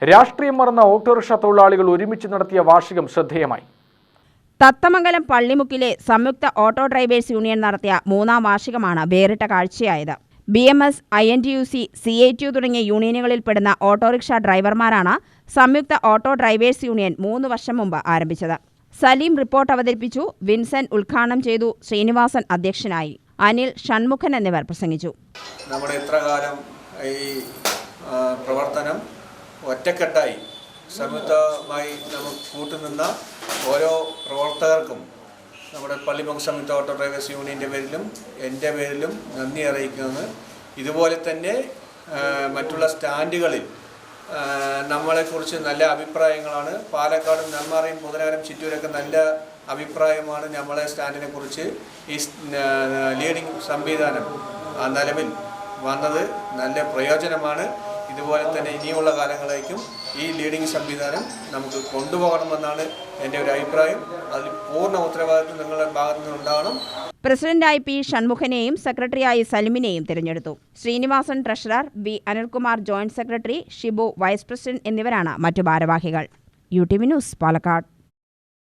രാഷ്ട്രീയം മറന്ന ഓട്ടോറിക്ഷ തൊഴിലാളികൾ ഒരുമിച്ച് നടത്തിയ വാർഷികം ശ്രദ്ധേയമായി. തത്തമംഗലം പള്ളിമുക്കിലെ സംയുക്ത ഓട്ടോ ഡ്രൈവേഴ്സ് യൂണിയൻ നടത്തിയ മൂന്നാം വാർഷികമാണ് വേറിട്ട കാഴ്ചയായത്. BMS, INTUC, CATU തുടങ്ങിയ യൂണിയനുകളിൽപ്പെടുന്ന ഓട്ടോറിക്ഷ ഡ്രൈവർമാരാണ് സംയുക്ത ഓട്ടോ ഡ്രൈവേഴ്സ് യൂണിയൻ 3 വർഷം മുമ്പ് ആരംഭിച്ചത്. സലീം റിപ്പോർട്ട് അവതരിപ്പിച്ചു. വിൻസെന്റ് ഉദ്ഘാടനം ചെയ്തു. ശ്രീനിവാസൻ അധ്യക്ഷനായി. അനിൽ, ഷൺമുഖൻ എന്നിവർ പ്രസംഗിച്ചു. നമ്മുടെ ഇത്രകാലം ഈ പ്രവർത്തനം ഒറ്റക്കെട്ടായി സംയുക്തമായി നമുക്ക് കൂട്ടുനിന്ന ഓരോ പ്രവർത്തകർക്കും നമ്മുടെ പള്ളിമുക്ക് സംയുക്ത ഓട്ടോ ഡ്രൈവേഴ്സ് യൂണിയൻ്റെ പേരിലും എൻ്റെ പേരിലും നന്ദി അറിയിക്കുന്നത്. ഇതുപോലെ തന്നെ മറ്റുള്ള സ്റ്റാൻഡുകളിൽ നമ്മളെക്കുറിച്ച് നല്ല അഭിപ്രായങ്ങളാണ്. പാലക്കാടും നെന്മാറയും മുതലാനും ചിറ്റൂരൊക്കെ നല്ല അഭിപ്രായമാണ് നമ്മളെ സ്റ്റാൻഡിനെ കുറിച്ച്. ഈ ലീഡിംഗ് സംവിധാനം നിലവിൽ വന്നത് നല്ല പ്രയോജനമാണ്. ഇതുപോലെ തന്നെ ഇനിയുള്ള കാലങ്ങളിലേക്കും ഈ ലീഡിംഗ് സംവിധാനം നമുക്ക് കൊണ്ടുപോകണമെന്നാണ് എൻ്റെ ഒരു അഭിപ്രായം. അതിൽ പൂർണ്ണ ഉത്തരവാദിത്വം നിങ്ങളുടെ ഭാഗത്തു നിന്നുണ്ടാകണം. പ്രസിഡന്റായി P. ഷൺമുഖനെയും സെക്രട്ടറിയായി സലിമിനെയും തിരഞ്ഞെടുത്തു. Srinivasan treasurer, B. Anilkumar joint secretary, Shibu vice president എന്നിവരാണ് മറ്റു ഭാരവാഹികൾ. UTV news, Palakkad.